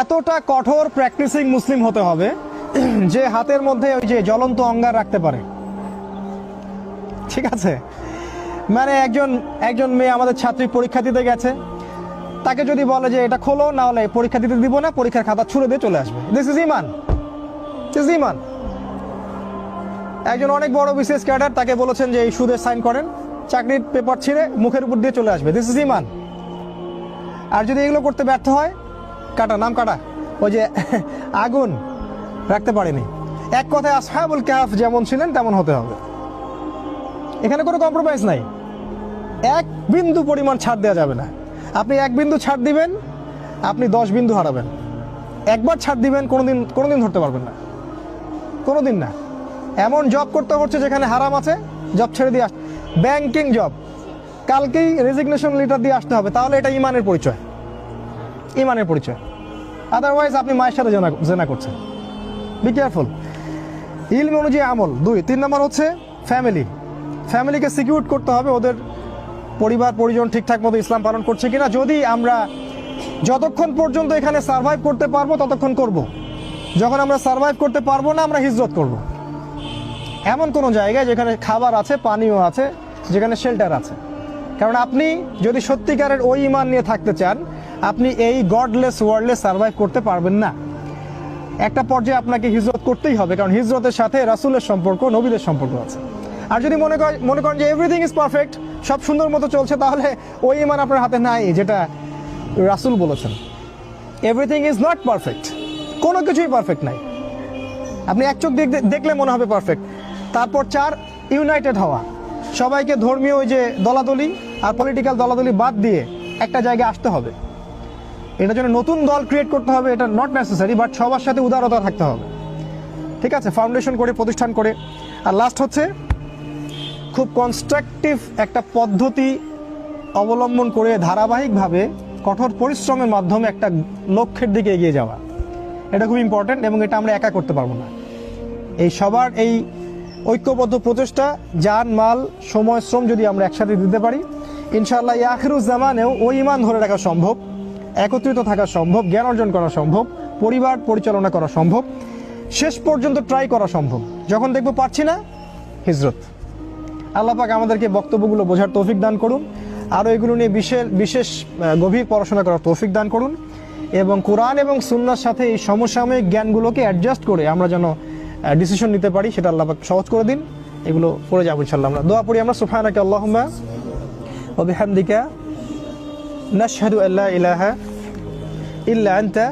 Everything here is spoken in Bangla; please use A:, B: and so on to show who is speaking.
A: এতটা কঠোর প্র্যাকটিসিং মুসলিম হতে হবে যে হাতের মধ্যে ওই যে জ্বলন্ত অঙ্গার রাখতে পারে। ঠিক আছে, মানে একজন মেয়ে আমাদের ছাত্রী পরীক্ষা দিতে গেছে, তাকে যদি বলে যে এটা খোলো, না হলে পরীক্ষা দিতে দিব না, পরীক্ষার খাতা ছুঁড়ে দিয়ে চলে আসবে। This is Iman, this is Iman. একজন অনেক বড় বিসিএস ক্যাডার, তাকে বলেছেন যে এই সুদে সাইন করেন, চাকরির পেপার ছিঁড়ে মুখের উপর দিয়ে চলে আসবে। দিস ইজ ইমান। আর যদি এগুলো করতে ব্যর্থ হয়, নাম কাটা, ওই যে আগুন রাখতে পারেনি। এক কথায় আসহাবুল কাহফ যেমন ছিলেন তেমন হতে হবে। এখানে কোনো কম্প্রোমাইজ নাই, এক বিন্দু পরিমাণ ছাড় দেওয়া যাবে না। আপনি এক বিন্দু ছাড় দিবেন, আপনি 10 বিন্দু হারাবেন। একবার ছাড় দিবেন, কোনোদিন ধরতে পারবেন না, কোনোদিন না। এমন জব করতে হচ্ছে যেখানে হারাম আছে, জব ছেড়ে দিয়ে ব্যাংকিং জব, কালকেই রেজিগনেশন লেটার দিয়ে আসতে হবে, তাহলে এটা ইমানের পরিচয়, ইমানের পরিচয়। আদারওয়াইজ আপনি মায়ের সাথে জেনা করছেন। Be careful. ইলম অনুযায়ী আমল। 3 নম্বর হচ্ছে ফ্যামিলিকে সিকিউর করতে হবে, ওদের পরিবার পরিজন ঠিকঠাক মতো ইসলাম পালন করছে কিনা। যদি আমরা যতক্ষণ পর্যন্ত এখানে সার্ভাইভ করতে পারবো ততক্ষণ করব, যখন আমরা সার্ভাইভ করতে পারবো না আমরা হিজরত করব। এমন কোনো জায়গায় যেখানে খাবার আছে, পানীয় আছে, যেখানে শেল্টার আছে। কারণ আপনি যদি সত্যিকারের ওই ইমান নিয়ে থাকতে চান, আপনি এই গডলেস ওয়ার্ল্ডে সার্ভাইভ করতে পারবেন না। একটা পর্যায়ে আপনাকে হিজরত করতেই হবে, কারণ হিজরতের সাথে রাসূলের সম্পর্ক, নবীদের সম্পর্ক আছে। আর যদি মনে করেন যে এভরিথিং ইজ পারফেক্ট, সব সুন্দর মতো চলছে, তাহলে ওই ইমান আপনার হাতে নাই যেটা রাসূল বলেছেন। এভরিথিং ইজ নট পারফেক্ট, কোনো কিছুই পারফেক্ট নাই। আপনি এক চোখ দেখলে মনে হবে পারফেক্ট। তারপর 4, ইউনাইটেড হওয়া। সবাইকে ধর্মীয় ওই যে দলাদলি আর পলিটিক্যাল দলাদলি বাদ দিয়ে একটা জায়গায় আসতে হবে। এটার জন্য নতুন দল ক্রিয়েট করতে হবে, এটা নট নেসেসারি, বাট সবার সাথে উদারতা থাকতে হবে। ঠিক আছে, ফাউন্ডেশন করে, প্রতিষ্ঠান করে। আর লাস্ট হচ্ছে খুব কনস্ট্রাকটিভ একটা পদ্ধতি অবলম্বন করে ধারাবাহিকভাবে কঠোর পরিশ্রমের মাধ্যমে একটা লক্ষ্যের দিকে এগিয়ে যাওয়া। এটা খুব ইম্পর্টেন্ট, এবং এটা আমরা একা করতে পারবো না। এই সবার এই ঐক্যবদ্ধ প্রচেষ্টা, জান মাল সময় শ্রম যদি আমরা একসাথে দিতে পারি, ইনশাআল্লাহ এই আখিরুজ জামানেও ওই ইমান ধরে রাখা সম্ভব, একত্রিত থাকা সম্ভব, জ্ঞান অর্জন করা সম্ভব, পরিবার পরিচালনা করা সম্ভব, শেষ পর্যন্ত ট্রাই করা সম্ভব। যখন দেখবো পারছি না, হিজরত। আল্লাহ পাক আমাদেরকে বক্তব্যগুলো বোঝার তৌফিক দান করুন, আরও এগুলো নিয়ে বিশেষ গভীর পড়াশোনা করার তৌফিক দান করুন, এবং কোরআন এবং সুন্নাহর সাথে এই সমসাময়িক জ্ঞানগুলোকে অ্যাডজাস্ট করে আমরা যেন ডিসিশন নিতে পারি, সেটা আল্লাহ পাক সহজ করে দিন। এগুলো পড়ে যাবো ইনশাআল্লাহ। আমরা দোয়া পড়ি আমরা, সুবহানাকা আল্লাহুম্মা ওয়া বিহামদিকা নাশহাদু আল্লা ইলাহা ইল্লা আনতা